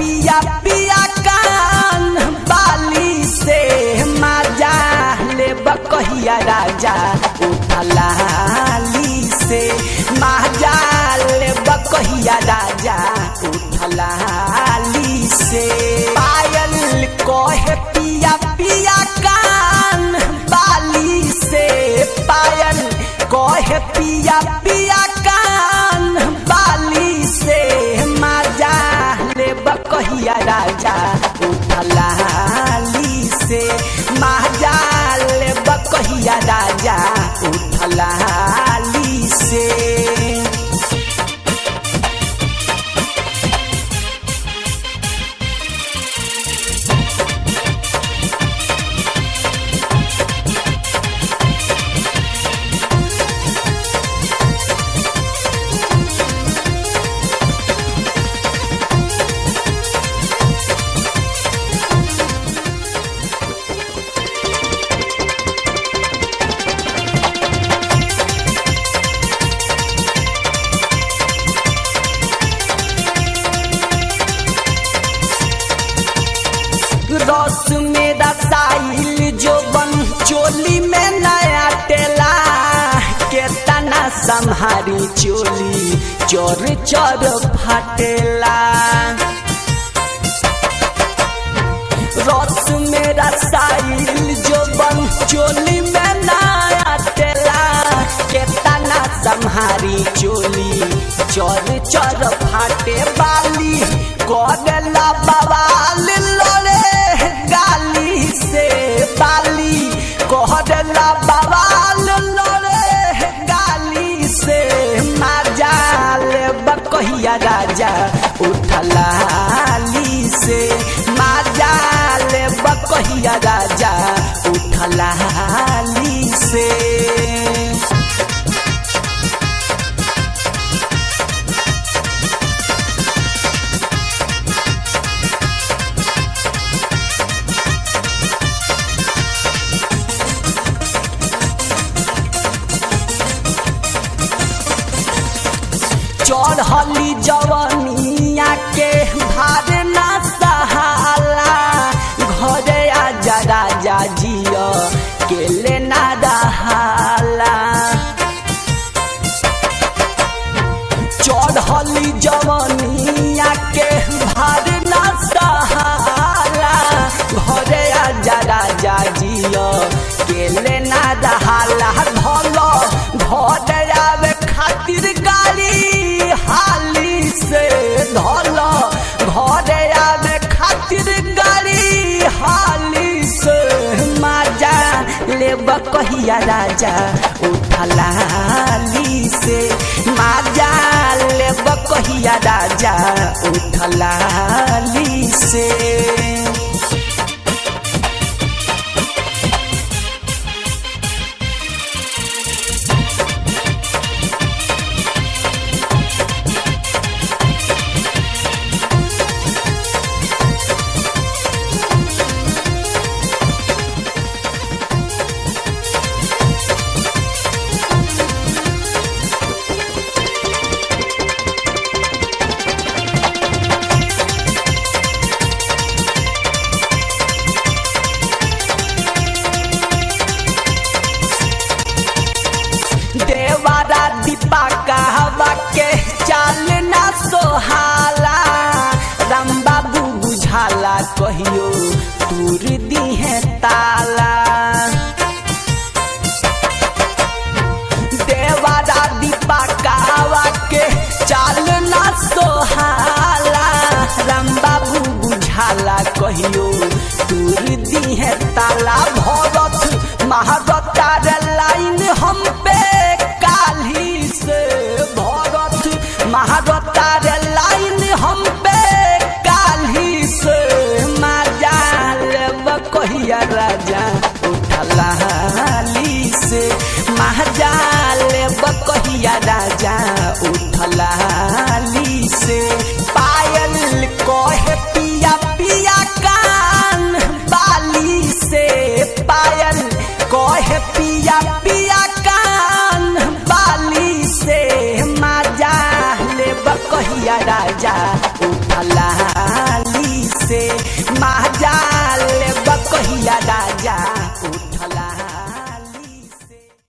पिया पिया कान बाली से मजा ले बकहिया राजा उठलाली से मजा ले बकहिया राजा उठलाली से पायल कहे पिया पिया कान बाली से पायल कहे पिया पिया कान बाली से मजा ले बकहिया राजा उठलाली से मजा ले बकहिया राजा उठलाली से रस में रसाइल जो बन चोली में नया टेला के तना संहारी चोली चोर चोर फाटेला रस में रसाइल जो बन चोली में नया टेला के तना संहारी चोली चोर चोर फाटे बाली करेला बवाल लोरे गाली से बाली कहला बवाल लोरे गाली से मजा ले बकहिया राजा उठलाली से मजा ले बकहिया राजा उठलाली से चढ़ली जवनिया के भार ना सहाला घरे आजा राजा जिया के लेना रहाला चढ़ली जवनिया के भार ना सहाला घरे आजा राजा जिया के लेना रहाला धलो घर आवे खातिर गाड़ी हाली से धोलो घरे आवे खातिर गाड़ी हाली से मजा ले बकहिया राजा उठलाली से मजा ले बकहिया राजा उठलाली से देवारा दीपा कहवा के चाल ना सोहाला राम बाबू बुझाला कहियो दूर दी है ताला देवारा दीपा कहवा के चाल ना सोहाला राम बाबू बुझाला कहियो दूर दी है ताला भरत महारतार लाइन हम पे काली से भरत महारतार लाइन हम पे काली से मजा ले बकहिया राजा उठलाली से मजा ले बकहिया राजा उठलाली से पायल कहे पिया पिया कान बाली से पायल कहे पिया पिया कान बाली से मजा ले बकहिया राजा